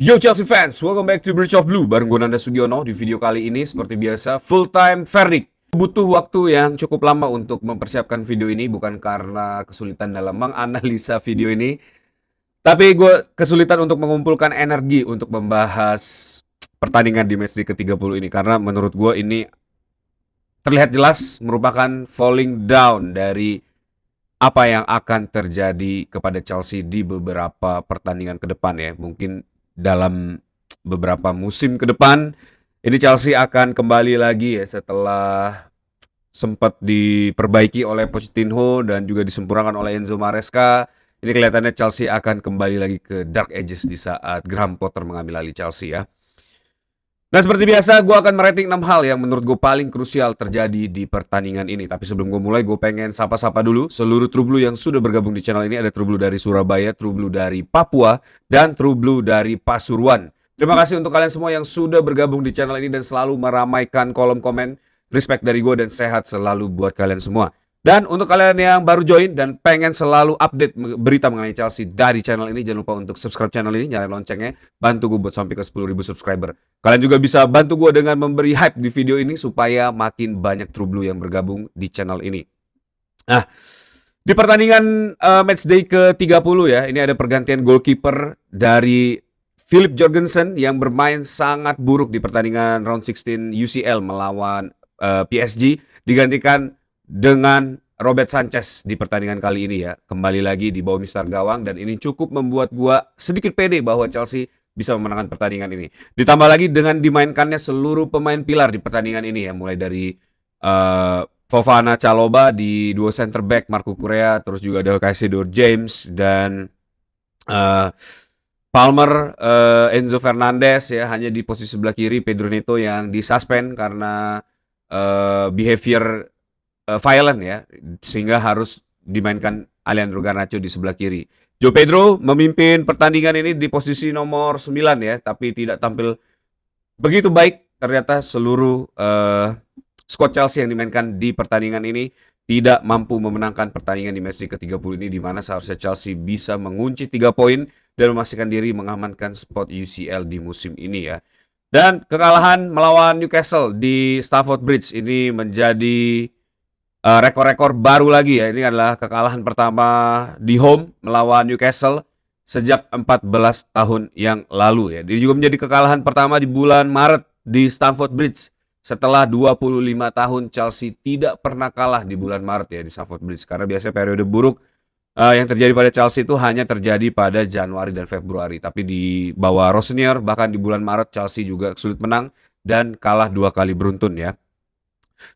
Yo Chelsea fans, welcome back to Bridge of Blue. Bareng gue Nanda Sugiono. Di video kali ini seperti biasa full time verdict. Butuh waktu yang cukup lama untuk mempersiapkan video ini, bukan karena kesulitan dalam menganalisa video ini, tapi gue kesulitan untuk mengumpulkan energi untuk membahas pertandingan di matchday ke-30 ini, karena menurut gue ini terlihat jelas merupakan falling down dari apa yang akan terjadi kepada Chelsea di beberapa pertandingan ke depan ya. Mungkin dalam beberapa musim ke depan ini Chelsea akan kembali lagi ya, setelah sempat diperbaiki oleh Pochettino dan juga disempurnakan oleh Enzo Maresca. Ini kelihatannya Chelsea akan kembali lagi ke Dark Ages di saat Graham Potter mengambil alih Chelsea ya. Nah, seperti biasa, gue akan merating 6 hal yang menurut gue paling krusial terjadi di pertandingan ini. Tapi sebelum gue mulai, gue pengen sapa-sapa dulu seluruh True Blue yang sudah bergabung di channel ini. Ada True Blue dari Surabaya, True Blue dari Papua, dan True Blue dari Pasuruan. Terima kasih untuk kalian semua yang sudah bergabung di channel ini dan selalu meramaikan kolom komen. Respect dari gue dan sehat selalu buat kalian semua. Dan untuk kalian yang baru join dan pengen selalu update berita mengenai Chelsea dari channel ini, jangan lupa untuk subscribe channel ini, nyalain loncengnya, bantu gue buat sampai ke 10.000 subscriber. Kalian juga bisa bantu gue dengan memberi hype di video ini supaya makin banyak True Blue yang bergabung di channel ini. Nah, di pertandingan matchday ke-30 ya, ini ada pergantian goalkeeper dari Philip Jorgensen yang bermain sangat buruk di pertandingan round 16 UCL melawan PSG, digantikan dengan Robert Sanchez di pertandingan kali ini ya. Kembali lagi di bawah Mister Gawang, dan ini cukup membuat gua sedikit pede bahwa Chelsea bisa memenangkan pertandingan ini. Ditambah lagi dengan dimainkannya seluruh pemain pilar di pertandingan ini ya, mulai dari Fofana, Chalobah di dua center back, Marco Correa, terus juga ada Caicedo, James, dan Palmer, Enzo Fernandez ya, hanya di posisi sebelah kiri Pedro Neto yang disuspend karena behavior violent ya, sehingga harus dimainkan Alejandro Garnacho di sebelah kiri. Joe Pedro memimpin pertandingan ini di posisi nomor 9 ya, tapi tidak tampil begitu baik. Ternyata seluruh squad Chelsea yang dimainkan di pertandingan ini tidak mampu memenangkan pertandingan di match ke-30 ini, di mana seharusnya Chelsea bisa mengunci 3 poin dan memastikan diri mengamankan spot UCL di musim ini ya. Dan kekalahan melawan Newcastle di Stamford Bridge ini menjadi rekor-rekor baru lagi ya. Ini adalah kekalahan pertama di home melawan Newcastle sejak 14 tahun yang lalu ya. Ini juga menjadi kekalahan pertama di bulan Maret di Stamford Bridge setelah 25 tahun Chelsea tidak pernah kalah di bulan Maret ya di Stamford Bridge. Karena biasanya periode buruk yang terjadi pada Chelsea itu hanya terjadi pada Januari dan Februari. Tapi di bawah Rosenior bahkan di bulan Maret Chelsea juga sulit menang dan kalah 2 kali beruntun ya.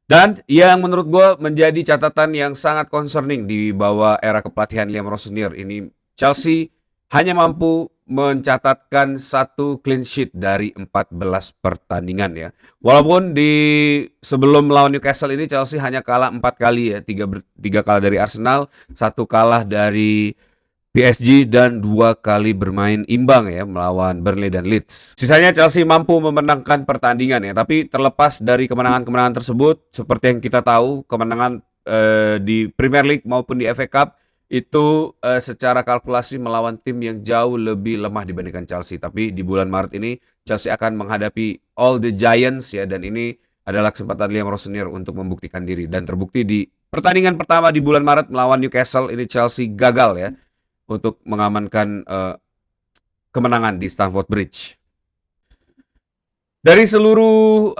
Dan yang menurut gue menjadi catatan yang sangat concerning di bawah era kepelatihan Liam Rosenior ini, Chelsea hanya mampu mencatatkan 1 clean sheet dari 14 pertandingan ya. Walaupun di sebelum melawan Newcastle ini Chelsea hanya kalah 4 kali ya, 3 kalah dari Arsenal, 1 kalah dari PSG, dan 2 kali bermain imbang ya melawan Burnley dan Leeds. Sisanya Chelsea mampu memenangkan pertandingan ya, tapi terlepas dari kemenangan-kemenangan tersebut, seperti yang kita tahu, kemenangan di Premier League maupun di FA Cup itu secara kalkulasi melawan tim yang jauh lebih lemah dibandingkan Chelsea. Tapi di bulan Maret ini Chelsea akan menghadapi All the Giants ya, dan ini adalah kesempatan Liam Rosenior untuk membuktikan diri, dan terbukti di pertandingan pertama di bulan Maret melawan Newcastle ini Chelsea gagal ya untuk mengamankan kemenangan di Stamford Bridge. Dari seluruh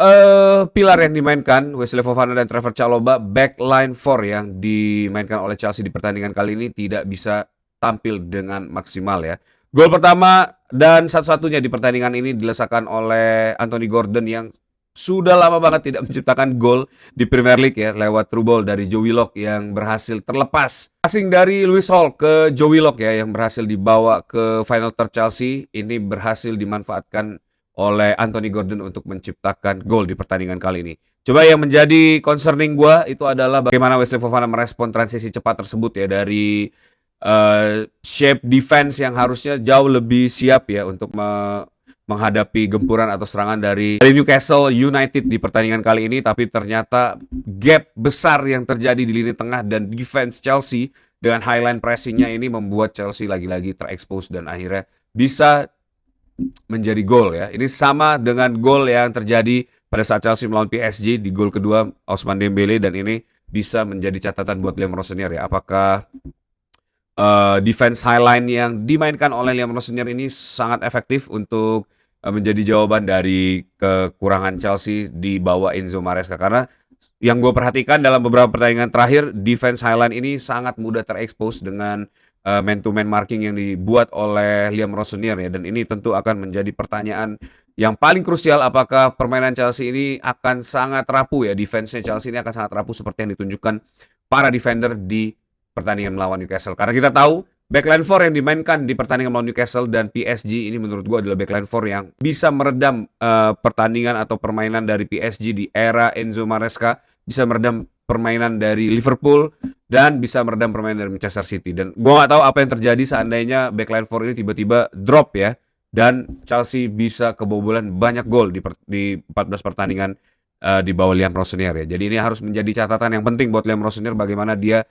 pilar yang dimainkan, Wesley Fofana dan Trevor Chalobah, backline 4 yang dimainkan oleh Chelsea di pertandingan kali ini tidak bisa tampil dengan maksimal ya. Gol pertama dan satu-satunya di pertandingan ini dilesakan oleh Anthony Gordon yang sudah lama banget tidak menciptakan gol di Premier League ya, lewat through ball dari Joe Willock yang berhasil terlepas. Passing dari Lewis Hall ke Joe Willock ya, yang berhasil dibawa ke final third Chelsea, ini berhasil dimanfaatkan oleh Anthony Gordon untuk menciptakan gol di pertandingan kali ini. Coba yang menjadi concerning gue itu adalah bagaimana Wesley Fofana merespon transisi cepat tersebut ya, dari shape defense yang harusnya jauh lebih siap ya untuk menghadapi gempuran atau serangan dari Newcastle United di pertandingan kali ini. Tapi ternyata gap besar yang terjadi di lini tengah dan defense Chelsea dengan highline pressingnya ini membuat Chelsea lagi-lagi terekspos dan akhirnya bisa menjadi gol ya. Ini sama dengan gol yang terjadi pada saat Chelsea melawan PSG di gol kedua Ousmane Dembele, dan ini bisa menjadi catatan buat Liam Rossonier ya. Apakah defense highline yang dimainkan oleh Liam Rossonier ini sangat efektif untuk menjadi jawaban dari kekurangan Chelsea di bawah Enzo Maresca? Karena yang gue perhatikan dalam beberapa pertandingan terakhir, defense highline ini sangat mudah terekspos dengan man-to-man marking yang dibuat oleh Liam Rossonier ya. Dan ini tentu akan menjadi pertanyaan yang paling krusial, apakah permainan Chelsea ini akan sangat rapuh ya, defense-nya Chelsea ini akan sangat rapuh seperti yang ditunjukkan para defender di pertandingan melawan Newcastle. Karena kita tahu backline 4 yang dimainkan di pertandingan melawan Newcastle dan PSG ini menurut gue adalah backline 4 yang bisa meredam pertandingan atau permainan dari PSG di era Enzo Maresca, bisa meredam permainan dari Liverpool, dan bisa meredam permainan dari Manchester City. Dan gue gak tahu apa yang terjadi seandainya backline 4 ini tiba-tiba drop ya, dan Chelsea bisa kebobolan banyak gol di 14 pertandingan di bawah Liam Rossonier ya. Jadi ini harus menjadi catatan yang penting buat Liam Rossonier, bagaimana dia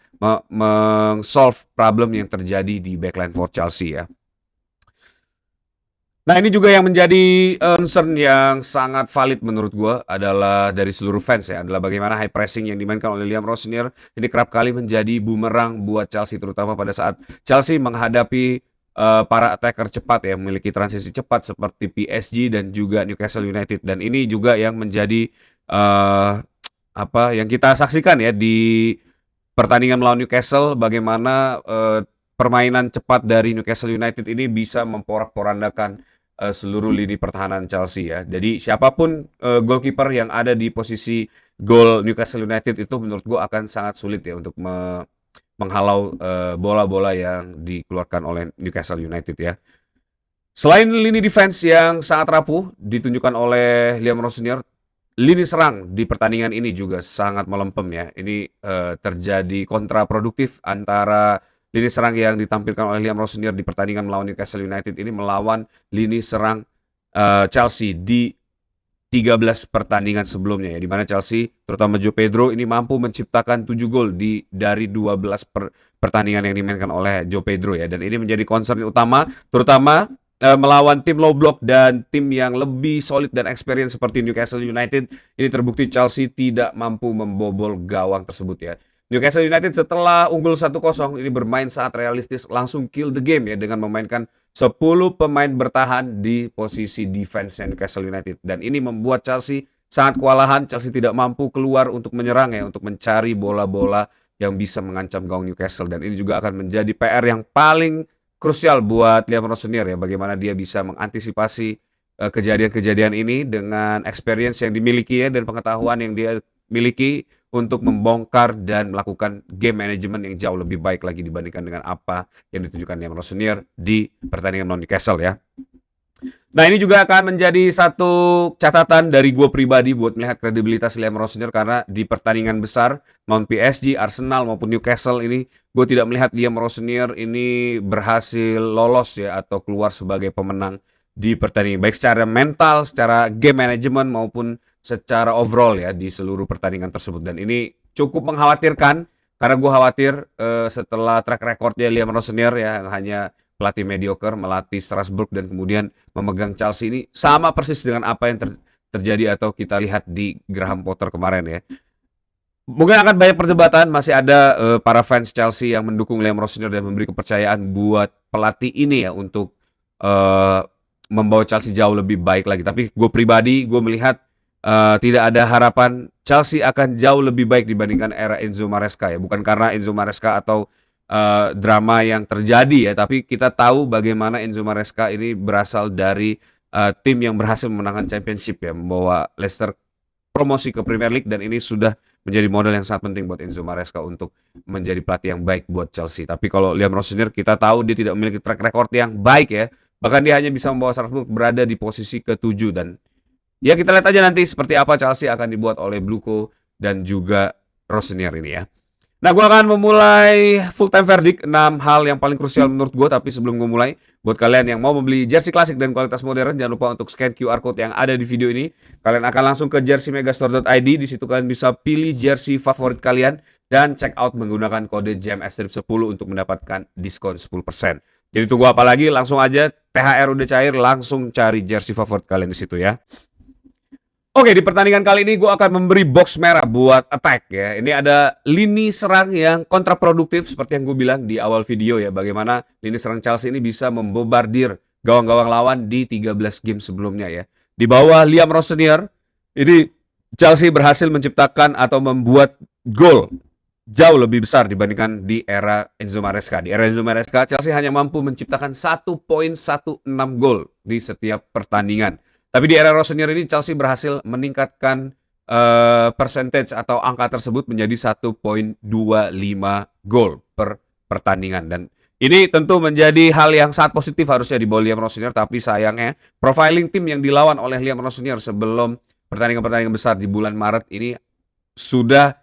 meng-solve problem yang terjadi di backline for Chelsea ya. Nah, ini juga yang menjadi concern yang sangat valid menurut gue adalah dari seluruh fans ya, adalah bagaimana high pressing yang dimainkan oleh Liam Rossonier ini kerap kali menjadi bumerang buat Chelsea, terutama pada saat Chelsea menghadapi para attacker cepat ya, memiliki transisi cepat seperti PSG dan juga Newcastle United. Dan ini juga yang menjadi apa yang kita saksikan ya di pertandingan melawan Newcastle, bagaimana permainan cepat dari Newcastle United ini bisa memporak-porandakan seluruh lini pertahanan Chelsea ya. Jadi siapapun goalkeeper yang ada di posisi gol Newcastle United itu menurut gue akan sangat sulit ya untuk menghalau bola-bola yang dikeluarkan oleh Newcastle United ya. Selain lini defense yang sangat rapuh ditunjukkan oleh Liam Rossonier, lini serang di pertandingan ini juga sangat melempem ya. Ini terjadi kontraproduktif antara lini serang yang ditampilkan oleh Liam Rossonier di pertandingan melawan Newcastle United ini melawan lini serang Chelsea di 13 pertandingan sebelumnya ya, di mana Chelsea terutama João Pedro ini mampu menciptakan 7 gol dari 12 pertandingan yang dimainkan oleh João Pedro ya. Dan ini menjadi concern utama terutama melawan tim low block dan tim yang lebih solid dan experience seperti Newcastle United. Ini terbukti Chelsea tidak mampu membobol gawang tersebut ya. Newcastle United setelah unggul 1-0 ini bermain sangat realistis, langsung kill the game ya dengan memainkan 10 pemain bertahan di posisi defense Newcastle United. Dan ini membuat Chelsea sangat kewalahan. Chelsea tidak mampu keluar untuk menyerang ya, untuk mencari bola-bola yang bisa mengancam gawang Newcastle. Dan ini juga akan menjadi PR yang paling krusial buat Liam Rossonier ya, bagaimana dia bisa mengantisipasi kejadian-kejadian ini dengan experience yang dimiliki ya, dan pengetahuan yang dia miliki untuk membongkar dan melakukan game management yang jauh lebih baik lagi dibandingkan dengan apa yang ditunjukkan Liam Rossonier di pertandingan melawan Newcastle ya. Nah, ini juga akan menjadi satu catatan dari gue pribadi buat melihat kredibilitas Liam Rossonier, karena di pertandingan besar melawan PSG, Arsenal maupun Newcastle ini gue tidak melihat Liam Rossonier ini berhasil lolos ya atau keluar sebagai pemenang di pertandingan, baik secara mental, secara game management maupun secara overall ya di seluruh pertandingan tersebut. Dan ini cukup mengkhawatirkan karena gue khawatir setelah track recordnya Liam Rossonier ya, yang hanya pelatih mediocre, melatih Strasbourg dan kemudian memegang Chelsea, ini sama persis dengan apa yang terjadi atau kita lihat di Graham Potter kemarin ya. Mungkin akan banyak perdebatan, masih ada para fans Chelsea yang mendukung Liam Rossonier dan memberi kepercayaan buat pelatih ini ya untuk membawa Chelsea jauh lebih baik lagi. Tapi gue pribadi, gue melihat tidak ada harapan Chelsea akan jauh lebih baik dibandingkan era Enzo Maresca ya. Bukan karena Enzo Maresca atau drama yang terjadi ya, tapi kita tahu bagaimana Enzo Maresca ini berasal dari tim yang berhasil memenangkan Championship ya, membawa Leicester promosi ke Premier League, dan ini sudah menjadi modal yang sangat penting buat Enzo Maresca untuk menjadi pelatih yang baik buat Chelsea. Tapi kalau Liam Rossonier kita tahu dia tidak memiliki track record yang baik ya, bahkan dia hanya bisa membawa Strasbourg berada di posisi ke-7. Dan ya kita lihat aja nanti seperti apa Chelsea akan dibuat oleh Bluco dan juga Rossonier ini ya. Nah, gue akan memulai full time verdict 6 hal yang paling krusial menurut gue. Tapi sebelum gue mulai, buat kalian yang mau membeli jersey klasik dan kualitas modern, jangan lupa untuk scan QR code yang ada di video ini. Kalian akan langsung ke jerseymegastore.id. Di situ kalian bisa pilih jersey favorit kalian dan check out menggunakan kode JMS10 untuk mendapatkan diskon 10%. Jadi tunggu apa lagi? Langsung aja THR udah cair, langsung cari jersey favorit kalian di situ ya. Oke, di pertandingan kali ini gue akan memberi box merah buat attack ya. Ini ada lini serang yang kontraproduktif seperti yang gue bilang di awal video ya. Bagaimana lini serang Chelsea ini bisa membobardir gawang-gawang lawan di 13 game sebelumnya ya. Di bawah Liam Rossinier, ini Chelsea berhasil menciptakan atau membuat gol jauh lebih besar dibandingkan di era Enzo Maresca. Di era Enzo Maresca, Chelsea hanya mampu menciptakan 1,16 gol di setiap pertandingan. Tapi di era Rossinier ini Chelsea berhasil meningkatkan percentage atau angka tersebut menjadi 1,25 gol per pertandingan. Dan ini tentu menjadi hal yang sangat positif harusnya di bawah Liam Rossinier. Tapi sayangnya profiling tim yang dilawan oleh Liam Rossinier sebelum pertandingan-pertandingan besar di bulan Maret ini sudah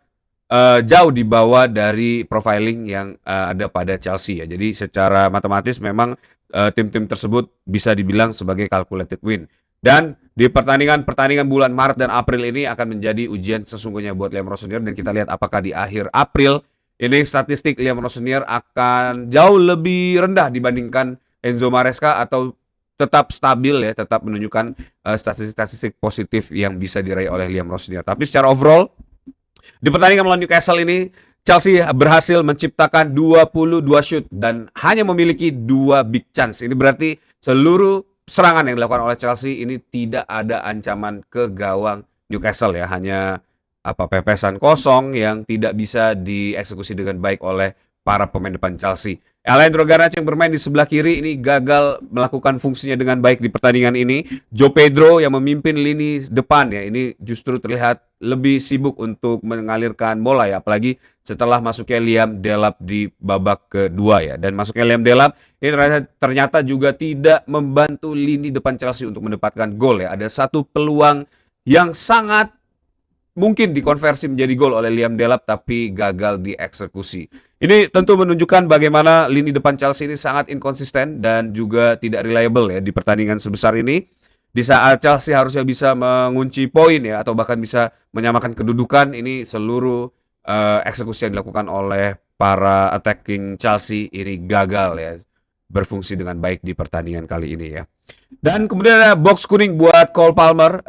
jauh di bawah dari profiling yang ada pada Chelsea ya. Jadi secara matematis memang tim-tim tersebut bisa dibilang sebagai calculated win. Dan di pertandingan bulan Maret dan April ini akan menjadi ujian sesungguhnya buat Liam Rossinier. Dan kita lihat apakah di akhir April ini statistik Liam Rossinier akan jauh lebih rendah dibandingkan Enzo Maresca atau tetap stabil ya, tetap menunjukkan statistik-statistik positif yang bisa diraih oleh Liam Rossinier. Tapi secara overall di pertandingan melawan Newcastle ini Chelsea berhasil menciptakan 22 shoot dan hanya memiliki 2 big chance. Ini berarti seluruh serangan yang dilakukan oleh Chelsea ini tidak ada ancaman ke gawang Newcastle ya, hanya pepesan kosong yang tidak bisa dieksekusi dengan baik oleh para pemain depan Chelsea. Alejandro Garnacho yang bermain di sebelah kiri ini gagal melakukan fungsinya dengan baik di pertandingan ini. Joe Pedro yang memimpin lini depan ya, ini justru terlihat lebih sibuk untuk mengalirkan bola ya, apalagi setelah masuknya Liam Delap di babak kedua ya. Dan masuknya Liam Delap ini ternyata juga tidak membantu lini depan Chelsea untuk mendapatkan gol ya. Ada satu peluang yang sangat mungkin dikonversi menjadi gol oleh Liam Delap tapi gagal dieksekusi. Ini tentu menunjukkan bagaimana lini depan Chelsea ini sangat inkonsisten dan juga tidak reliable ya di pertandingan sebesar ini. Di saat Chelsea harusnya bisa mengunci poin ya atau bahkan bisa menyamakan kedudukan, ini seluruh eksekusi yang dilakukan oleh para attacking Chelsea ini gagal ya berfungsi dengan baik di pertandingan kali ini ya. Dan kemudian ada box kuning buat Cole Palmer,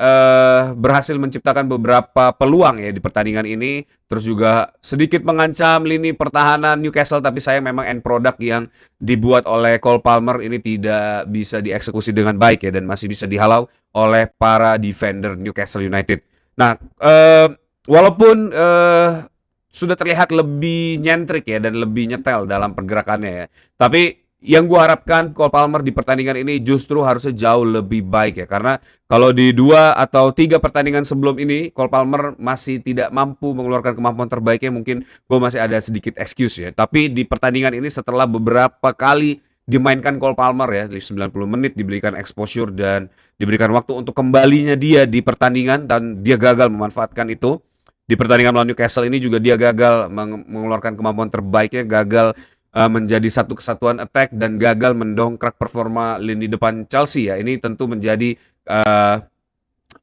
berhasil menciptakan beberapa peluang ya di pertandingan ini. Terus juga sedikit mengancam lini pertahanan Newcastle, tapi sayang memang end product yang dibuat oleh Cole Palmer ini tidak bisa dieksekusi dengan baik ya, dan masih bisa dihalau oleh para defender Newcastle United. Nah, walaupun sudah terlihat lebih nyentrik ya dan lebih nyetel dalam pergerakannya ya, tapi yang gue harapkan Cole Palmer di pertandingan ini justru harusnya jauh lebih baik ya. Karena kalau di 2 atau 3 pertandingan sebelum ini Cole Palmer masih tidak mampu mengeluarkan kemampuan terbaiknya, mungkin gue masih ada sedikit excuse ya. Tapi di pertandingan ini setelah beberapa kali dimainkan Cole Palmer ya, di 90 menit diberikan exposure dan diberikan waktu untuk kembalinya dia di pertandingan, dan dia gagal memanfaatkan itu. Di pertandingan melawan Newcastle ini juga dia gagal mengeluarkan kemampuan terbaiknya, gagal menjadi satu kesatuan attack dan gagal mendongkrak performa lini depan Chelsea ya. Ini tentu menjadi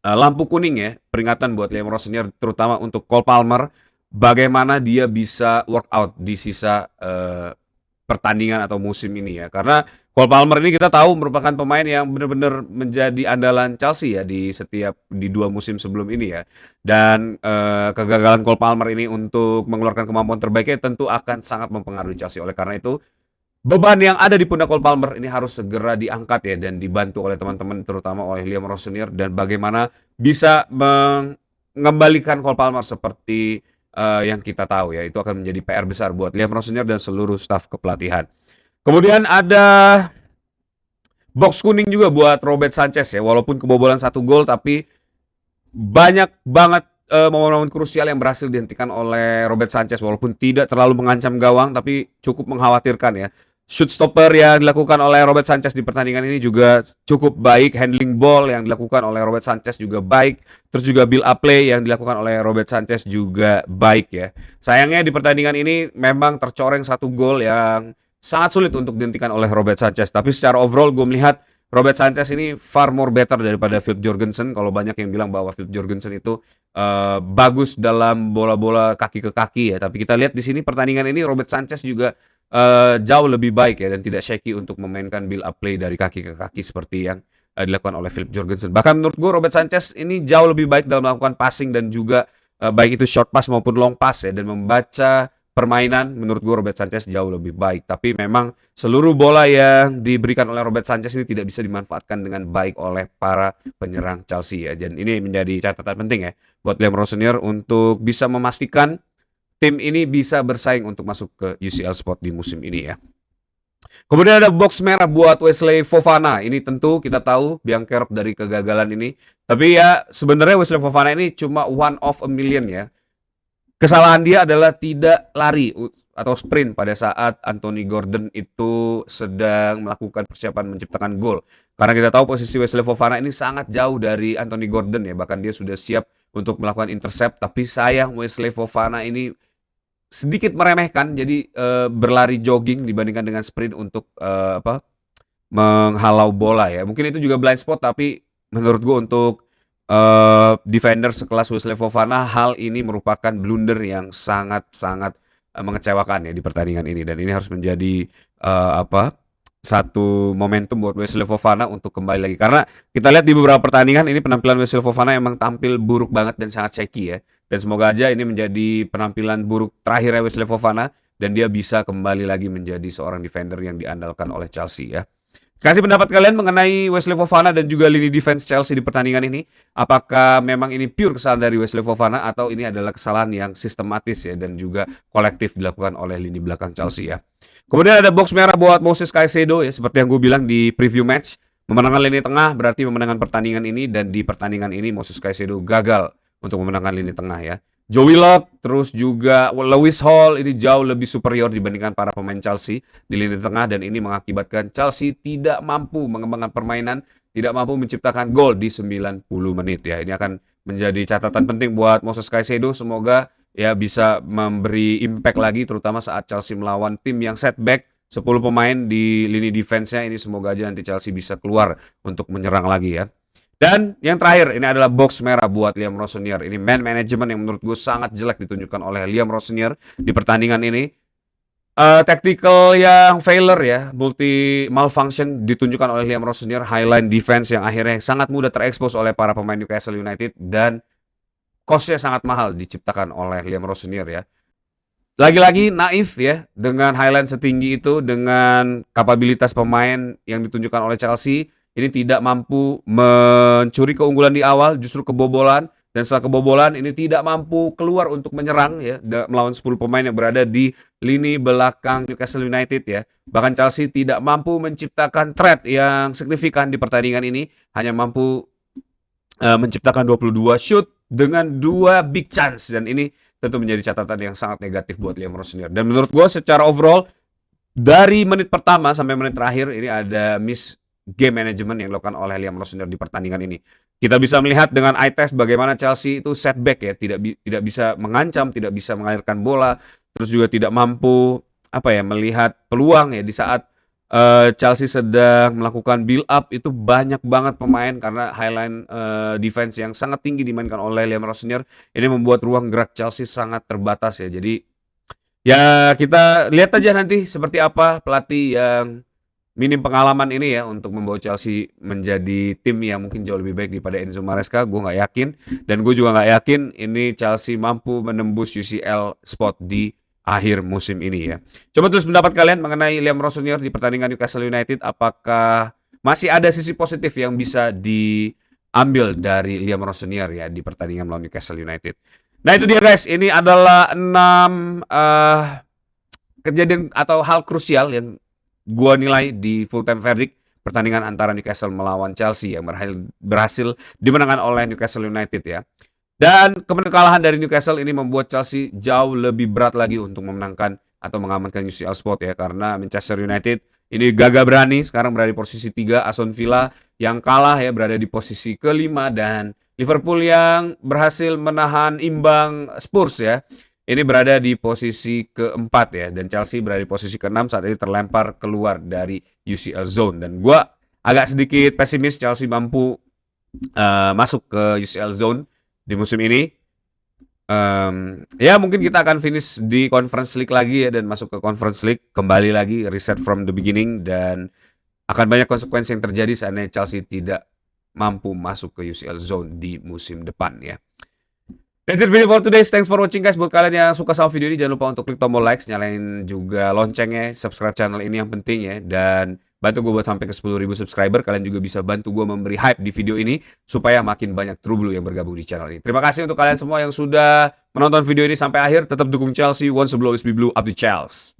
lampu kuning ya, peringatan buat Liam Rossinier, terutama untuk Cole Palmer, bagaimana dia bisa work out di sisa pertandingan atau musim ini ya. Karena Cole Palmer ini kita tahu merupakan pemain yang benar-benar menjadi andalan Chelsea ya di 2 musim sebelum ini ya. Dan kegagalan Cole Palmer ini untuk mengeluarkan kemampuan terbaiknya tentu akan sangat mempengaruhi Chelsea. Oleh karena itu, beban yang ada di pundak Cole Palmer ini harus segera diangkat ya, dan dibantu oleh teman-teman, terutama oleh Liam Rossinier, dan bagaimana bisa mengembalikan Cole Palmer seperti yang kita tahu ya. Itu akan menjadi PR besar buat Liam Rossinier dan seluruh staf kepelatihan. Kemudian ada box kuning juga buat Robert Sanchez ya. Walaupun kebobolan 1 gol, tapi banyak banget momen-momen krusial yang berhasil dihentikan oleh Robert Sanchez. Walaupun tidak terlalu mengancam gawang, tapi cukup mengkhawatirkan ya. Shoot stopper yang dilakukan oleh Robert Sanchez di pertandingan ini juga cukup baik. Handling ball yang dilakukan oleh Robert Sanchez juga baik. Terus juga build up play yang dilakukan oleh Robert Sanchez juga baik ya. Sayangnya di pertandingan ini memang tercoreng 1 gol yang sangat sulit untuk dihentikan oleh Robert Sanchez. Tapi secara overall gue melihat Robert Sanchez ini far more better daripada Phil Jorgensen. Kalau banyak yang bilang bahwa Phil Jorgensen itu bagus dalam bola-bola kaki ke kaki ya, tapi kita lihat di sini pertandingan ini Robert Sanchez juga jauh lebih baik ya dan tidak shaky untuk memainkan build up play dari kaki ke kaki seperti yang dilakukan oleh Philip Jorgensen. Bahkan menurut gue Robert Sanchez ini jauh lebih baik dalam melakukan passing dan juga baik itu short pass maupun long pass ya, dan membaca permainan menurut gue Robert Sanchez jauh lebih baik. Tapi memang seluruh bola yang diberikan oleh Robert Sanchez ini tidak bisa dimanfaatkan dengan baik oleh para penyerang Chelsea ya. Dan ini menjadi catatan penting ya buat Liam Rossonier untuk bisa memastikan tim ini bisa bersaing untuk masuk ke UCL spot di musim ini ya. Kemudian ada box merah buat Wesley Fofana. Ini tentu kita tahu biang kerok dari kegagalan ini. Tapi ya sebenarnya Wesley Fofana ini cuma one of a million ya. Kesalahan dia adalah tidak lari atau sprint pada saat Anthony Gordon itu sedang melakukan persiapan menciptakan gol. Karena kita tahu posisi Wesley Fofana ini sangat jauh dari Anthony Gordon ya. Bahkan dia sudah siap untuk melakukan intercept. Tapi sayang Wesley Fofana ini sedikit meremehkan, jadi berlari jogging dibandingkan dengan sprint untuk menghalau bola ya. Mungkin itu juga blind spot, tapi menurut gue untuk defender sekelas Wesley Fofana, hal ini merupakan blunder yang sangat-sangat mengecewakan ya di pertandingan ini, dan ini harus menjadi satu momentum buat Wesley Fofana untuk kembali lagi. Karena kita lihat di beberapa pertandingan ini penampilan Wesley Fofana emang tampil buruk banget dan sangat shaky ya. Dan semoga aja ini menjadi penampilan buruk terakhirnya Wesley Fofana dan dia bisa kembali lagi menjadi seorang defender yang diandalkan oleh Chelsea ya. Kasih pendapat kalian mengenai Wesley Fofana dan juga lini defense Chelsea di pertandingan ini. Apakah memang ini pure kesalahan dari Wesley Fofana atau ini adalah kesalahan yang sistematis ya dan juga kolektif dilakukan oleh lini belakang Chelsea ya. Kemudian ada box merah buat Moses Caicedo ya, seperti yang gue bilang di preview match. Memenangkan lini tengah berarti memenangkan pertandingan ini, dan di pertandingan ini Moses Caicedo gagal untuk memenangkan lini tengah ya. Joe Willock, terus juga Lewis Hall ini jauh lebih superior dibandingkan para pemain Chelsea di lini tengah, dan ini mengakibatkan Chelsea tidak mampu mengembangkan permainan, tidak mampu menciptakan gol di 90 menit ya. Ini akan menjadi catatan penting buat Moses Caicedo, semoga ya bisa memberi impact lagi terutama saat Chelsea melawan tim yang setback 10 pemain di lini defense-nya. Ini semoga aja nanti Chelsea bisa keluar untuk menyerang lagi ya. Dan yang terakhir, ini adalah box merah buat Liam Rossonier. Ini man management yang menurut gue sangat jelek ditunjukkan oleh Liam Rossonier di pertandingan ini. Tactical yang failure ya, multi malfunction ditunjukkan oleh Liam Rossonier. Highline defense yang akhirnya sangat mudah terekspos oleh para pemain Newcastle United, dan cost-nya sangat mahal diciptakan oleh Liam Rossonier ya. Lagi-lagi naif ya, dengan highline setinggi itu, dengan kapabilitas pemain yang ditunjukkan oleh Chelsea, ini tidak mampu mencuri keunggulan di awal, justru kebobolan. Dan setelah kebobolan ini tidak mampu keluar untuk menyerang ya, melawan 10 pemain yang berada di lini belakang Newcastle United ya. Bahkan Chelsea tidak mampu menciptakan threat yang signifikan di pertandingan ini, hanya mampu menciptakan 22 shoot dengan 2 big chance, dan ini tentu menjadi catatan yang sangat negatif buat Liam Rossonier. Dan menurut gue secara overall dari menit pertama sampai menit terakhir ini ada miss game management yang dilakukan oleh Liam Rossonier di pertandingan ini. Kita bisa melihat dengan eye test bagaimana Chelsea itu setback ya, tidak bisa mengancam, tidak bisa mengalirkan bola, terus juga tidak mampu melihat peluang ya di saat Chelsea sedang melakukan build up. Itu banyak banget pemain karena highline defense yang sangat tinggi dimainkan oleh Liam Rossonier. Ini membuat ruang gerak Chelsea sangat terbatas ya. Jadi ya kita lihat aja nanti seperti apa pelatih yang minim pengalaman ini ya untuk membawa Chelsea menjadi tim yang mungkin jauh lebih baik daripada Enzo Maresca. Gue nggak yakin, dan gue juga nggak yakin ini Chelsea mampu menembus UCL spot di akhir musim ini ya. Coba tulis pendapat kalian mengenai Liam Rossonier di pertandingan Newcastle United. Apakah masih ada sisi positif yang bisa diambil dari Liam Rossonier ya di pertandingan melawan Newcastle United? Nah itu dia guys, ini adalah 6 kejadian atau hal krusial yang gua nilai di full time verdict pertandingan antara Newcastle melawan Chelsea yang berhasil dimenangkan oleh Newcastle United ya. Dan kekalahan dari Newcastle ini membuat Chelsea jauh lebih berat lagi untuk memenangkan atau mengamankan UCL spot ya, karena Manchester United ini gagah berani sekarang berada di posisi 3, Aston Villa yang kalah ya berada di posisi ke-5, dan Liverpool yang berhasil menahan imbang Spurs ya, ini berada di posisi ke-4 ya, dan Chelsea berada di posisi ke-6 saat ini terlempar keluar dari UCL zone. Dan gue agak sedikit pesimis Chelsea mampu masuk ke UCL zone di musim ini. Ya mungkin kita akan finish di Conference League lagi ya, dan masuk ke Conference League kembali lagi, reset from the beginning, dan akan banyak konsekuensi yang terjadi seandainya Chelsea tidak mampu masuk ke UCL zone di musim depan ya. That's it video for today. Thanks for watching guys. Buat kalian yang suka sama video ini, jangan lupa untuk klik tombol like, nyalain juga loncengnya, subscribe channel ini yang penting ya, dan bantu gue buat sampai ke 10.000 subscriber. Kalian juga bisa bantu gue memberi hype di video ini supaya makin banyak True Blue yang bergabung di channel ini. Terima kasih untuk kalian semua yang sudah menonton video ini sampai akhir. Tetap dukung Chelsea. Once a blue, always be blue. Up to Chelsea.